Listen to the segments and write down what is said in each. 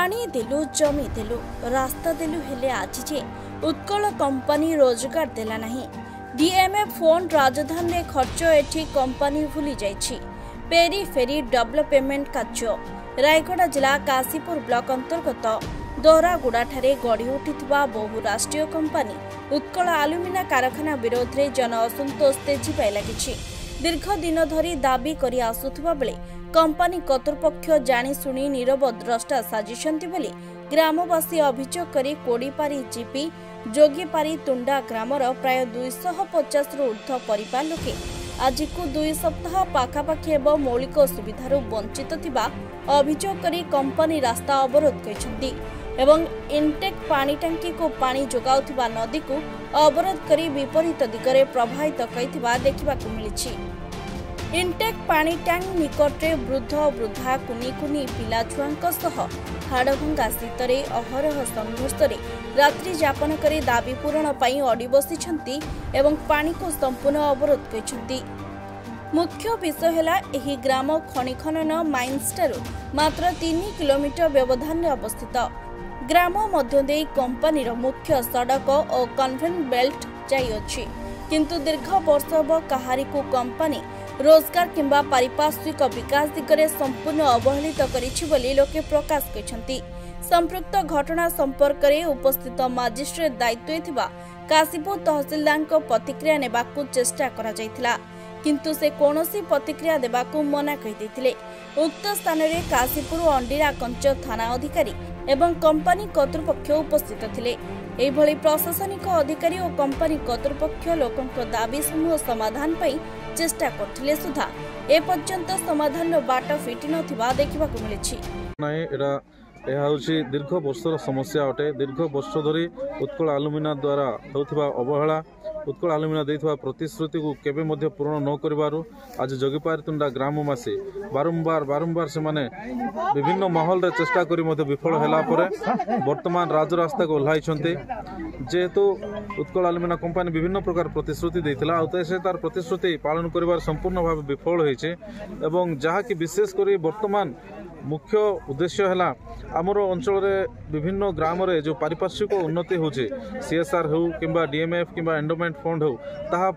पानी देलु जमी देलु रास्ता देलु हेले आज जे उत्कल कंपनी रोजगार देला नहीं। डीएमएफ फोन राजधानी रे खर्च एठी कंपनी भूली जाइछि। पेरी फेरी डेवलपमेंट कार्य रायगढ़ जिला काशीपुर ब्लॉक अंतर्गत दोहरागुड़ा ठारे गढ़ी उठिथिबा बहुराष्ट्रीय कंपनी उत्कल आलुमिना कारखाना विरोध रे जन असंतोष तेजी पाई लागिछि। दीर्घ दिन धरी दाबी करी आसुथिबा बेले कंपनी कर्तृपक्ष जानी सुनी नीरव द्रष्टा साजिशंती बोली ग्रामवासी अभियोग करी कोड़ीपारी जीपी जोगीपारी तुंडा ग्रामर प्राय 250 रु ऊर्ध्व परिवार लोके आज को 2 सप्ताह पाखापाखि एवं मौलिक सुविधारू वंचित थिबा अभियोग करी कंपनी रास्ता अवरोध करिसेंती एवं इनटेक पानी टांकी को पानी जोगाउथिबा नदी को अवरोध करी विपरीत दिगरे प्रभावित करिथिबा देखिबाकू मिलिछि। इनटेक पानी टैंक निकटरे वृद्ध वृद्धा कुनी कुनी पिला छुआंक सह हाड़भंगा शीतरे अहरह संघर्षरे रात्रि यापन करे दाबी पूरण पई अड़ी बसिछंती एवं पानी को संपूर्ण अवरोध करिसेंती। मुख्य विषय है एही ग्राम खनि खनन माइन्सटारू मात्र 3 किलोमीटर व्यवधान में अवस्थित। ग्राम मध्य दे कंपनीर मुख्य सड़क और कन्वेयर बेल्ट जाई अछि, किंतु दीर्घ वर्ष अब कहारी को कंपनी रोजगार किंबा पारिपार्श्विक विकास दिगरे संपूर्ण अवहेलित करिछि बोली लोके प्रकाश करिसेंती। संपृक्त घटना संपर्क में उपस्थित मजिस्ट्रेट दायित्व थिबा काशीपुर तहसीलदार को प्रतिक्रिया नेबाकू चेष्टा करा जायथिला, किंतु से कोनोसी प्रतिक्रिया देबाकू मना कहि दैथिले। उक्त स्थान रे काशीपुर अंडीरा कंच थाना अधिकारी एवं कंपनी कर्तृपक्ष उपस्थित थिले। एही भली प्रशासनिक अधिकारी और कंपनी कर्तृपक्ष लोकंक दाबी समूह समाधान पई चेष्टा करथिले सुधा ए पर्यंत समाधान बाट फिटी नथिबा देखिबाकू मिलिछि। दीर्घ वर्षर समस्या अटे। दीर्घ वर्ष धरी उत्कल आलुमिना द्वारा होउथिबा अवहेला उत्कल आलुमिना देइथिबा प्रतिश्रुति को केबे मध्य पूर्ण न करिबारु आज जोगीपारी तुंडा ग्रामवासी बारंबार से माने विभिन्न महल रे चेष्टा करी मध्य विफल होला परे वर्तमान राजरास्ता को ओल्हाइछन्ते। जेहेतु उत्कल आलुमिना कंपनी विभिन्न प्रकार प्रतिश्रुति देइथिला आ से तार प्रतिश्रुति पालन करिबार संपूर्ण भाव विफल होइछे एवं जहा कि विशेष करी वर्तमान मुख्य उद्देश्य है आमर अंचल विभिन्न ग्राम रे जो पारिपार्श्विक उन्नति होचे सीएसआर हो किंबा डीएमएफ किंबा एंडोमेंट फंड हो ताहा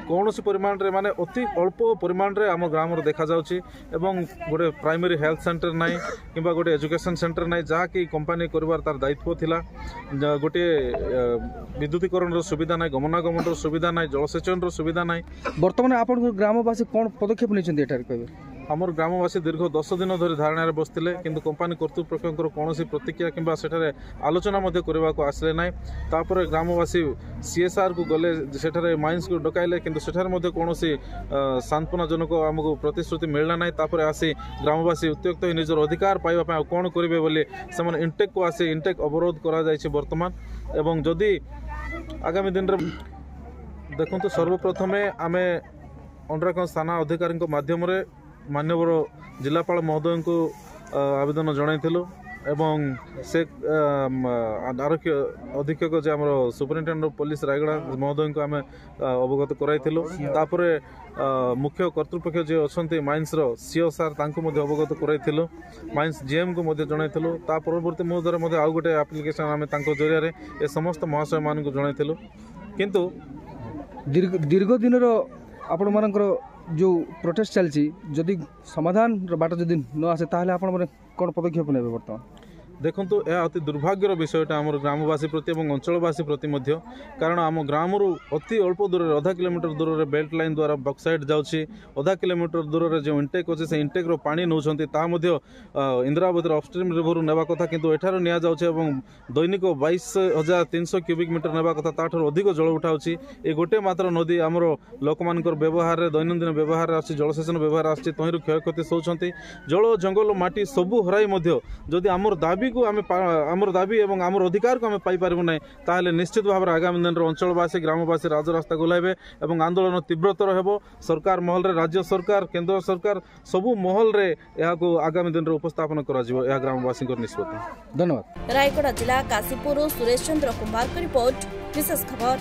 कौन परिमाण रे माने अति अल्प परिमाण रे आम ग्राम देखा जाउची एवं गोटे प्राइमरी हेल्थ सेंटर नाई किंबा गोटे एजुकेशन सेंटर नाई जहा कि कंपनी करबार तार दायित्व थिला। गोटे विद्युतीकरण सुविधा नाई, गमनागमन सुविधा नाई, जलसेचन सुविधा नाई। वर्तमान आपण ग्रामवासी कोन पदक्षेप निछन्ती एठार कहबे? आमर ग्रामवासी दीर्घ 10 दिन धरी धारणा बसते किंतु कंपनी कर्तृपक्षर कौन प्रतिक्रिया किंबा सेठारे आलोचना करने को आसले ना। तापर ग्रामवासी सीएसआर को गले सेठारे माइंस को डकाइले किंतु सेठारे कौन सांत्वनाजनक आमको प्रतिश्रुति मिलना ना। तापर आसी ग्रामवासी उत्त्यक्त निजर अधिकार पाइबा कौन करेंगे बोले से इनटेक को आसी इनटेक अवरोध करा जायछि वर्तमान। एवं जदि आगामी दिन देखु सर्वप्रथमे आमे अंडराकंज थाना अधिकारी माध्यम मान्यवर जिलापाल महोदय को आवेदन जनइथिलु एवं से आरक्षी अधीक्षक जे आम सुपरिटेडेंट ऑफ पुलिस रायगढ़ महोदय को आम अवगत कराइथिलु। तापर मुख्य कर्तृपक्ष जे अछंती माइंस रो सीओ सार तांको मध्ये अवगत कराइथिलु, माइंस जीएम को मध्ये जनइथिलु। ता परवर्ती मुहूर्त मध्ये आउ गोटे एप्लिकेशन आम तांको जरिया रे ए समस्त महाशय मान को जनइथिलु। किंतु दीर्घ दिन रो आपण मानकर जो प्रोटेस्ट चलती जदि समाधान बाट जदि न आसे ताहले आपण माने कोन पदक्षेप नेबे? वर्तमान देखंतु यह अति दुर्भाग्यर विषयटा आम ग्रामवासी प्रति और अंचलवासी प्रति मध्य, कारण आम ग्राम अति अल्प दूर 0.5 किलोमीटर दूर रे बेल्ट लाइन द्वारा बक्साइड जाउछि। 0.5 किलोमीटर दूर रे जो इंटेक अछि से इंटेक रो पानी नौछंती ता मध्य इंदिरावती अपस्ट्रीम रिवर नेबा कथा किंतु एठार निया जाउछि एवं दैनिक 22,300 क्यूबिक मीटर नेबा कथा ताठर अधिक जल उठाउछि। ए गोटे मात्र नदी आमर लोक मानकर व्यवहार रे दैनंदिन व्यवहार आछि, जलसेचन व्यवहार आछि, तहिरु क्षयक्षति सोचंती। जल जंगल माटी सबु हराई मध्य जदि आमर दाबी को आमर दाबी एवं आमर अधिकार को आम पाइपारू ना ताहले निश्चित भाव में आगामी दिन अंचलवासी ग्रामवासी राजरास्ता ओह्लाइबे एवं आंदोलन तीव्रतर हेबो। सरकार महल रे राज्य सरकार केंद्र सरकार सबु महल रे यहा को आगामी दिन उपस्थापन करा जिवो यह ग्रामवासी निष्पत्ति। धन्यवाद। रायगढ़ जिला काशीपुर सुरेश चंद्र कुमार की रिपोर्ट, विशेष खबर।